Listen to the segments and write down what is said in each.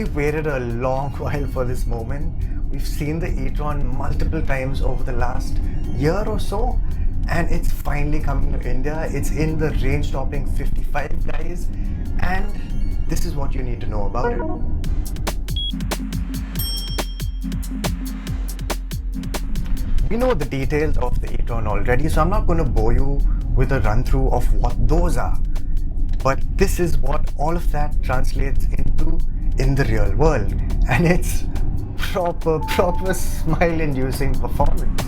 We've waited a long while for this moment. We've seen the e-tron multiple times over the last year or so, and it's finally coming to India. It's in the range-topping 55 guys, and this is what you need to know about it. We know the details of the e-tron already, so I'm not going to bore you with a run-through of what those are. But this is what all of that translates into in the real world, and it's proper smile-inducing performance.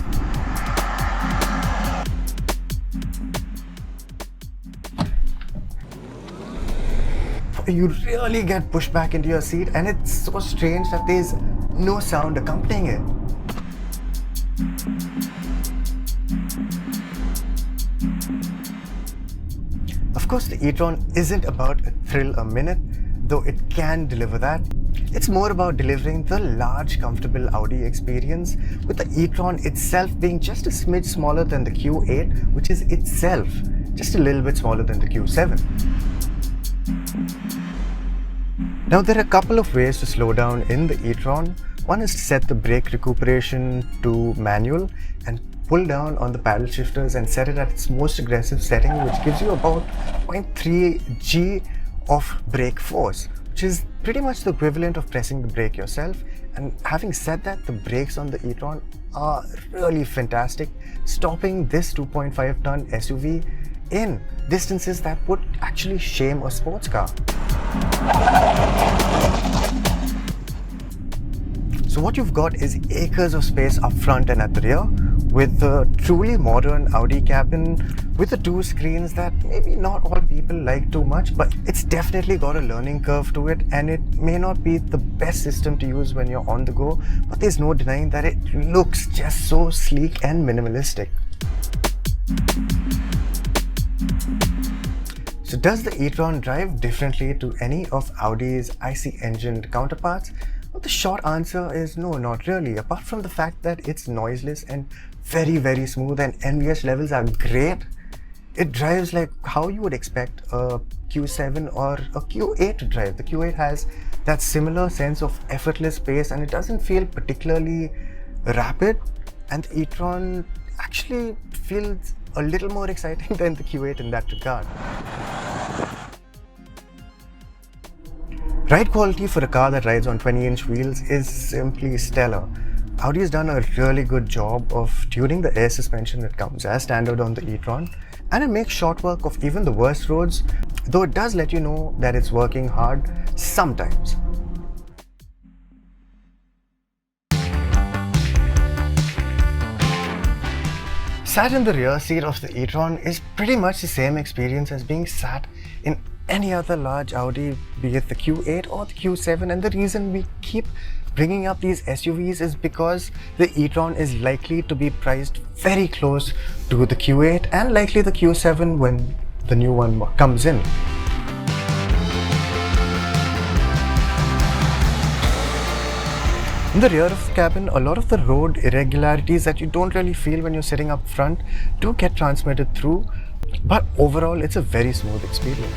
You really get pushed back into your seat, and it's so strange that there's no sound accompanying it. Of course, the e-tron isn't about a thrill a minute, though it can deliver that. It's more about delivering the large, comfortable Audi experience, with the e-tron itself being just a smidge smaller than the Q8, which is itself just a little bit smaller than the Q7. Now, there are a couple of ways to slow down in the e-tron. One is to set the brake recuperation to manual and pull down on the paddle shifters and set it at its most aggressive setting, which gives you about 0.3 G of brake force, which is pretty much the equivalent of pressing the brake yourself. And having said that, the brakes on the e-tron are really fantastic, stopping this 2.5 ton SUV in distances that would actually shame a sports car. So what you've got is acres of space up front and at the rear, with the truly modern Audi cabin with the two screens that maybe not all people like too much, but it's definitely got a learning curve to it, and it may not be the best system to use when you're on the go, but there's no denying that it looks just so sleek and minimalistic. So does the e-tron drive differently to any of Audi's IC engined counterparts? Well, the short answer is no, not really, apart from the fact that it's noiseless and very smooth, and NVH levels are great. It drives like how you would expect a Q7 or a Q8 to drive. The Q8 has that similar sense of effortless pace, and it doesn't feel particularly rapid, and the e-tron actually feels a little more exciting than the Q8 in that regard. Ride quality for a car that rides on 20-inch wheels is simply stellar. Audi has done a really good job of tuning the air suspension that comes as standard on the e-tron, and it makes short work of even the worst roads, though it does let you know that it's working hard sometimes. Sat in the rear seat of the e-tron is pretty much the same experience as being sat in any other large Audi, be it the Q8 or the Q7, and the reason we keep bringing up these SUVs is because the e-tron is likely to be priced very close to the Q8 and likely the Q7 when the new one comes in. In the rear of the cabin, a lot of the road irregularities that you don't really feel when you're sitting up front do get transmitted through, but overall it's a very smooth experience.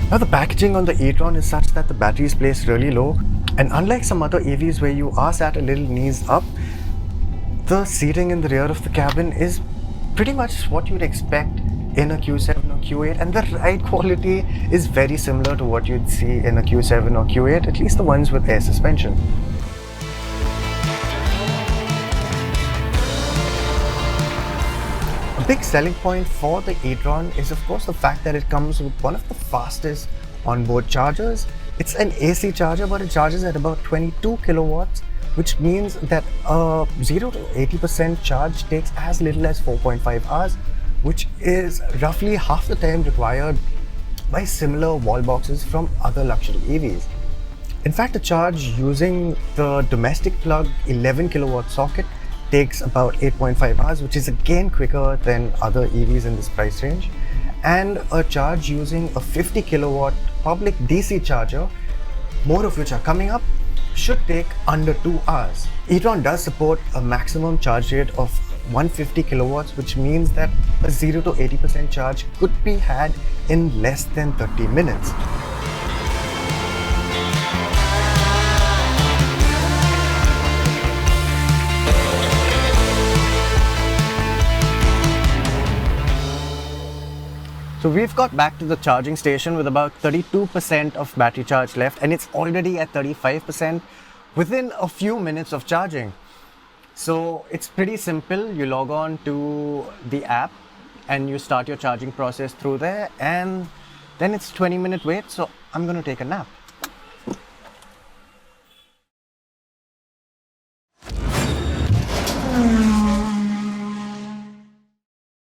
Now, the packaging on the e-tron is such that the battery is placed really low, and unlike some other EVs where you are sat a little knees up, the seating in the rear of the cabin is pretty much what you'd expect in a Q7 or Q8, and the ride quality is very similar to what you'd see in a Q7 or Q8, at least the ones with air suspension. A big selling point for the e-tron is of course the fact that it comes with one of the fastest onboard chargers. It's an AC charger, but it charges at about 22 kilowatts, which means that a 0 to 80% charge takes as little as 4.5 hours, which is roughly half the time required by similar wall boxes from other luxury EVs. In fact, a charge using the domestic plug 11 kilowatt socket takes about 8.5 hours, which is again quicker than other EVs in this price range. And a charge using a 50 kilowatt public DC charger, more of which are coming up, should take under 2 hours. e-tron does support a maximum charge rate of 150 kilowatts, which means that a 0 to 80% charge could be had in less than 30 minutes. So we've got back to the charging station with about 32% of battery charge left, and it's already at 35% within a few minutes of charging. So it's pretty simple. You log on to the app and you start your charging process through there, and then it's 20-minute wait, so I'm going to take a nap.